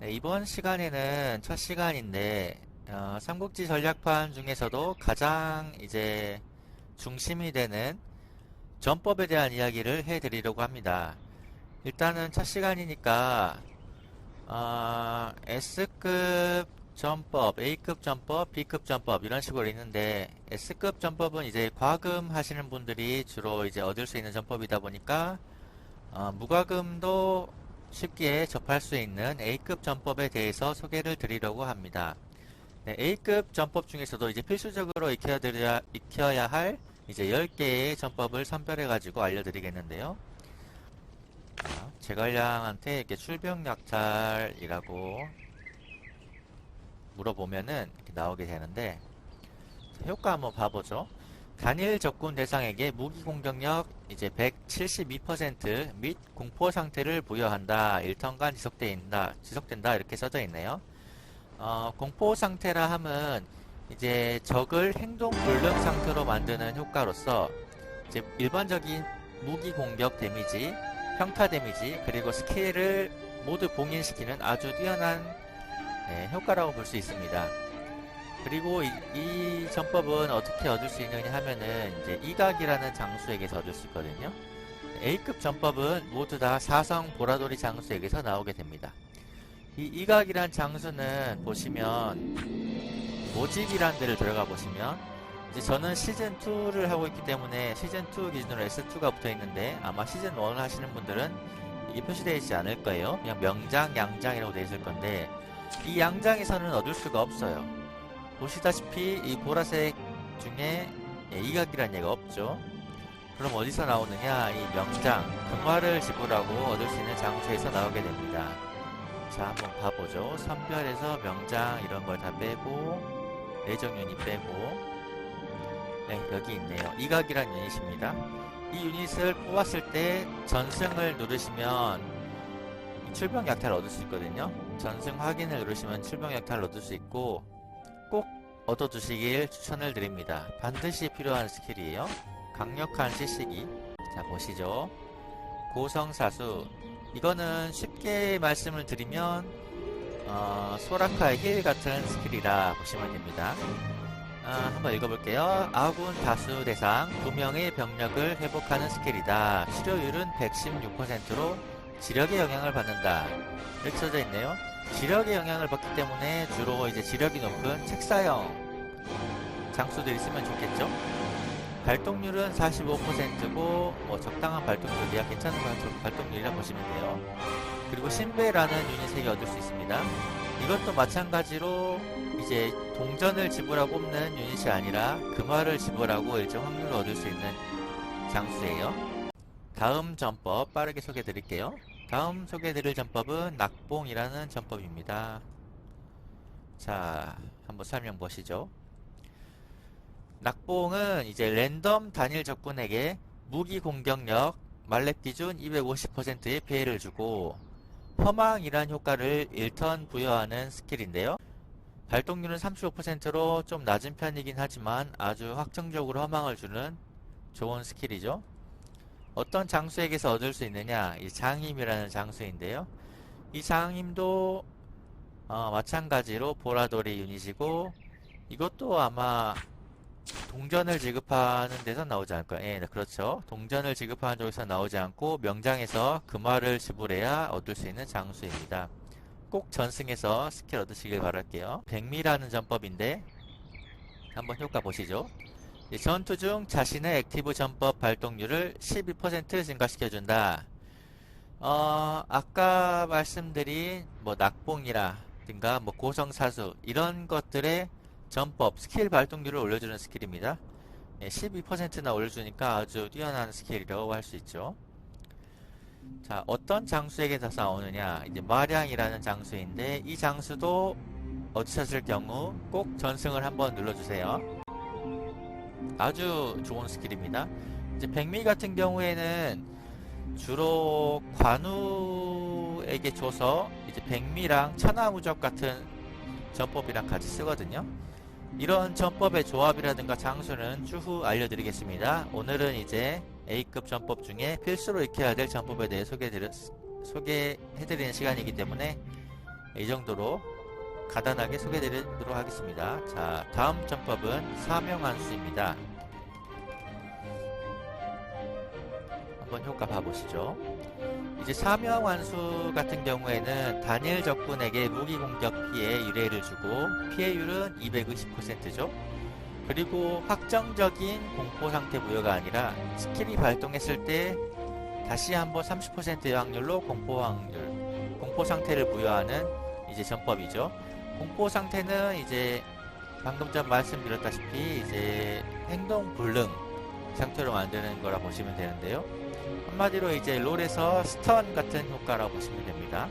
네, 이번 시간에는 첫 시간인데, 삼국지 전략판 중에서도 가장 이제 중심이 되는 전법에 대한 이야기를 해드리려고 합니다. 일단은 첫 시간이니까, S급 전법, A급 전법, B급 전법 이런 식으로 있는데, S급 전법은 이제 과금 하시는 분들이 주로 이제 얻을 수 있는 전법이다 보니까, 무과금도 쉽게 접할 수 있는 A급 전법에 대해서 소개를 드리려고 합니다. 네, A급 전법 중에서도 이제 필수적으로 익혀야 할 이제 10개의 전법을 선별해 가지고 알려드리겠는데요. 제갈량한테 이렇게 출병약탈이라고 물어보면은 이렇게 나오게 되는데, 효과 한번 봐보죠. 단일 적군 대상에게 무기 공격력 이제 172%및 공포 상태를 부여한다. 1턴간 지속된다. 이렇게 써져 있네요. 공포 상태라 함은 이제 적을 행동 불능 상태로 만드는 효과로서 이제 일반적인 무기 공격 데미지, 평타 데미지, 그리고 스킬을 모두 봉인시키는 아주 뛰어난 효과라고 볼 수 있습니다. 그리고 이 전법은 어떻게 얻을 수 있느냐 하면은 이제 이각이라는 장수에게서 얻을 수 있거든요. A급 전법은 모두 다 사성 보라돌이 장수에게서 나오게 됩니다. 이 이각이란 장수는 보시면 모집이라는 데를 들어가 보시면 이제 저는 시즌2를 하고 있기 때문에 시즌2 기준으로 S2가 붙어 있는데 아마 시즌1을 하시는 분들은 이게 표시되어 있지 않을 거예요. 그냥 명장, 양장이라고 되어 있을 건데 이 양장에서는 얻을 수가 없어요. 보시다시피 이 보라색 중에 이각이란 얘가 없죠. 그럼 어디서 나오느냐? 이 명장, 금화를 지불하고 얻을 수 있는 장소에서 나오게 됩니다. 자, 한번 봐보죠. 선별해서 명장 이런 걸 다 빼고 내적 유닛 빼고 네, 여기 있네요. 이각이란 유닛입니다. 이 유닛을 뽑았을 때 전승을 누르시면 출병 약탈을 얻을 수 있거든요. 전승 확인을 누르시면 출병 약탈을 얻을 수 있고 꼭 얻어두시길 추천을 드립니다. 반드시 필요한 스킬이에요. 강력한 CC기. 자, 보시죠. 고성사수. 이거는 쉽게 말씀을 드리면 소라카의 힐 같은 스킬이라 보시면 됩니다. 한번 읽어볼게요. 아군 다수 대상 2명의 병력을 회복하는 스킬이다. 치료율은 116%로 지력의 영향을 받는다. 이렇게 써져 있네요. 지력의 영향을 받기 때문에 주로 이제 지력이 높은 책사형 장수들이 쓰면 좋겠죠. 발동률은 45%고 적당한 발동률이야. 괜찮은 발동률이라 보시면 돼요. 그리고 신배라는 유닛에게 얻을 수 있습니다. 이것도 마찬가지로 이제 동전을 지불하고 뽑는 유닛이 아니라 금화를 지불하고 일정 확률로 얻을 수 있는 장수예요. 다음 전법 빠르게 소개해 드릴게요. 다음 소개해드릴 전법은 낙봉이라는 전법입니다. 자, 한번 설명 보시죠. 낙봉은 이제 랜덤 단일 적군에게 무기 공격력 말렙 기준 250%의 피해를 주고 허망이란 효과를 1턴 부여하는 스킬인데요. 발동률은 35%로 좀 낮은 편이긴 하지만 아주 확정적으로 허망을 주는 좋은 스킬이죠. 어떤 장수에게서 얻을 수 있느냐? 이 장임이라는 장수인데요. 이 장임도 마찬가지로 보라돌이 유닛이고 이것도 아마 동전을 지급하는 데서 나오지 않을까요? 예, 네, 그렇죠. 동전을 지급하는 쪽에서 나오지 않고 명장에서 금화를 지불해야 얻을 수 있는 장수입니다. 꼭 전승해서 스킬 얻으시길 바랄게요. 백미라는 전법인데 한번 효과 보시죠. 전투 중 자신의 액티브 전법 발동률을 12% 증가시켜준다. 아까 말씀드린 낙봉이라든가 고성사수 이런 것들의 전법, 스킬 발동률을 올려주는 스킬입니다. 12%나 올려주니까 아주 뛰어난 스킬이라고 할 수 있죠. 자, 어떤 장수에게서 나오느냐? 이제 마량이라는 장수인데 이 장수도 얻으셨을 경우 꼭 전승을 한번 눌러주세요. 아주 좋은 스킬입니다. 이제 백미 같은 경우에는 주로 관우에게 줘서 이제 백미랑 천하무적 같은 전법이랑 같이 쓰거든요. 이런 전법의 조합이라든가 장수는 추후 알려드리겠습니다. 오늘은 이제 A급 전법 중에 필수로 익혀야 될 전법에 대해 소개해드리는 시간이기 때문에 이 정도로 간단하게 소개해드리도록 하겠습니다. 자, 다음 전법은 사명함수입니다. 한번 효과 봐보시죠. 이제 사명함수 같은 경우에는 단일 적군에게 무기 공격 피해 유례를 주고 피해율은 250%죠. 그리고 확정적인 공포 상태 부여가 아니라 스킬이 발동했을 때 다시 한번 30%의 확률로 공포 상태를 부여하는 이제 전법이죠. 공포 상태는 이제 방금 전 말씀드렸다시피 이제 행동 불능 상태로 만드는 거라 보시면 되는데요. 한마디로 이제 롤에서 스턴 같은 효과라고 보시면 됩니다.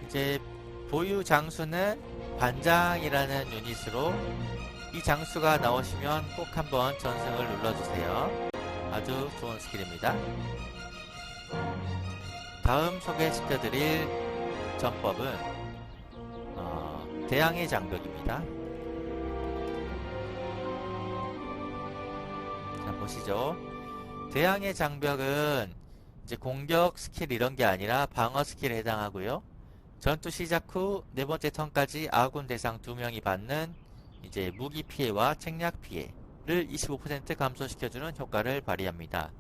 이제 보유 장수는 반장이라는 유닛으로 이 장수가 나오시면 꼭 한번 전승을 눌러주세요. 아주 좋은 스킬입니다. 다음 소개시켜드릴 전법은 대항해 장벽입니다. 자, 보시죠. 대항해 장벽은 이제 공격 스킬 이런 게 아니라 방어 스킬에 해당하고요. 전투 시작 후 네 번째 턴까지 아군 대상 2명이 받는 이제 무기 피해와 책략 피해를 25% 감소시켜주는 효과를 발휘합니다.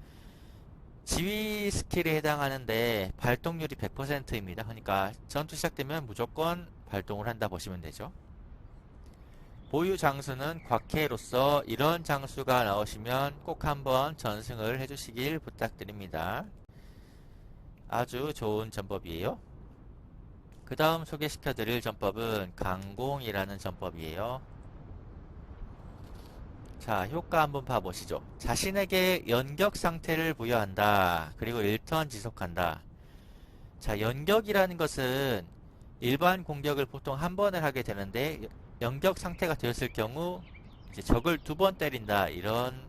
지휘 스킬에 해당하는데 발동률이 100%입니다. 그러니까 전투 시작되면 무조건 발동을 한다 보시면 되죠. 보유 장수는 곽해로서 이런 장수가 나오시면 꼭 한번 전승을 해주시길 부탁드립니다. 아주 좋은 전법이에요. 그 다음 소개시켜드릴 전법은 강공이라는 전법이에요. 자, 효과 한번 봐보시죠. 자신에게 연격 상태를 부여한다. 그리고 1턴 지속한다. 자, 연격이라는 것은 일반 공격을 보통 한 번을 하게 되는데 연격 상태가 되었을 경우 이제 적을 2번 때린다. 이런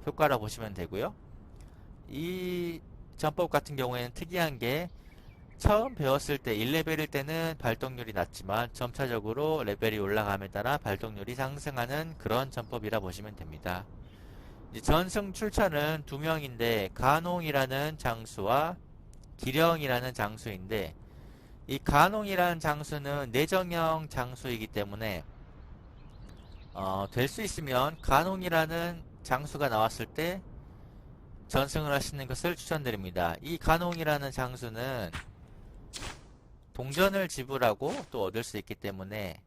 효과라고 보시면 되고요. 이 전법 같은 경우에는 특이한 게 처음 배웠을 때 1레벨일 때는 발동률이 낮지만 점차적으로 레벨이 올라감에 따라 발동률이 상승하는 그런 전법이라 보시면 됩니다. 이제 전승 출처는 2명인데 간홍이라는 장수와 기령이라는 장수인데 이 간홍이라는 장수는 내정형 장수이기 때문에 될 수 있으면 간홍이라는 장수가 나왔을 때 전승을 하시는 것을 추천드립니다. 이 간홍이라는 장수는 동전을 지불하고 또 얻을 수 있기 때문에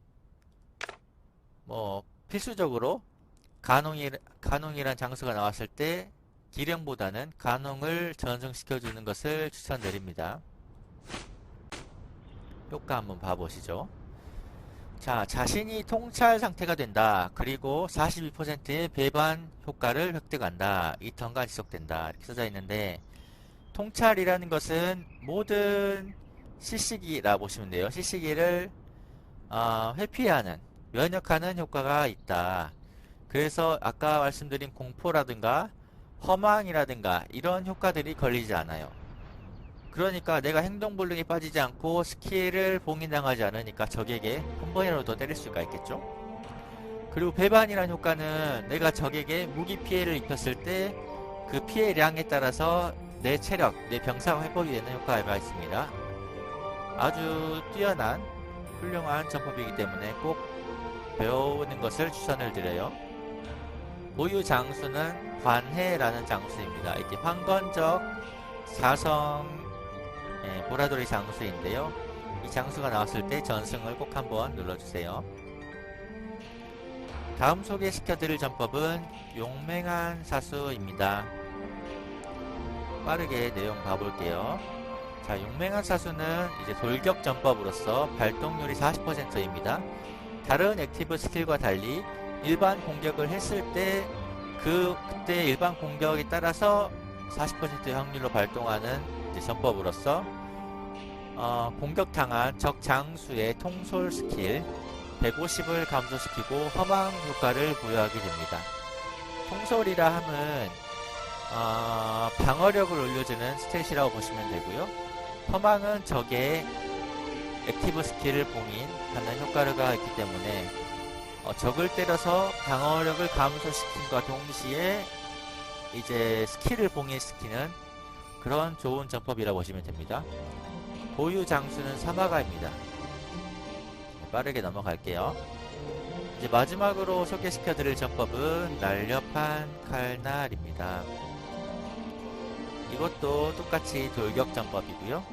필수적으로 간홍이란 장수가 나왔을 때 기령보다는 간홍을 전승시켜주는 것을 추천드립니다. 효과 한번 봐보시죠. 자, 자신이 통찰 상태가 된다. 그리고 42%의 배반 효과를 획득한다. 2턴간 지속된다. 이렇게 써져 있는데 통찰이라는 것은 모든 시시기라 보시면 돼요. 시시기를 회피하는, 면역하는 효과가 있다. 그래서 아까 말씀드린 공포라든가 허망이라든가 이런 효과들이 걸리지 않아요. 그러니까 내가 행동불능에 빠지지 않고 스킬을 봉인당하지 않으니까 적에게 한 번이라도 더 때릴 수가 있겠죠. 그리고 배반이라는 효과는 내가 적에게 무기 피해를 입혔을 때 그 피해량에 따라서 내 체력, 내 병사가 회복이 되는 효과가 있습니다. 아주 뛰어난 훌륭한 전법이기 때문에 꼭 배우는 것을 추천을 드려요. 보유 장수는 관해라는 장수입니다. 이렇게 황건적 사성 보라돌이 장수인데요. 이 장수가 나왔을 때 전승을 꼭 한번 눌러주세요. 다음 소개시켜드릴 전법은 용맹한 사수입니다. 빠르게 내용 봐볼게요. 자, 용맹한 사수는 이제 돌격 전법으로서 발동률이 40%입니다. 다른 액티브 스킬과 달리 일반 공격을 했을 때 그때 일반 공격에 따라서 40%의 확률로 발동하는 이제 전법으로서 공격당한 적 장수의 통솔 스킬 150을 감소시키고 허망 효과를 부여하게 됩니다. 통솔이라 함은 방어력을 올려주는 스탯이라고 보시면 되고요. 허망은 적의 액티브 스킬을 봉인하는 효과가 있기 때문에 적을 때려서 방어력을 감소시킴과 동시에 이제 스킬을 봉인시키는 그런 좋은 전법이라고 보시면 됩니다. 보유 장수는 사마가입니다. 빠르게 넘어갈게요. 이제 마지막으로 소개시켜 드릴 전법은 날렵한 칼날입니다. 이것도 똑같이 돌격 전법이고요.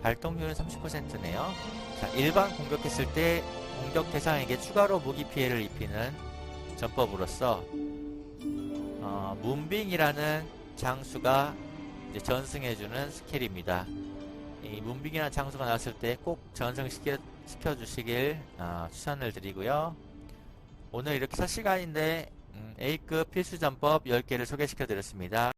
발동률은 30%네요. 자, 일반 공격했을 때 공격 대상에게 추가로 무기 피해를 입히는 전법으로서 문빙이라는 장수가 이제 전승해주는 스킬입니다. 이 문빙이라는 장수가 나왔을 때 꼭 전승시켜 주시길 추천을 드리고요. 오늘 이렇게 4시간인데 A급 필수 전법 10개를 소개시켜 드렸습니다.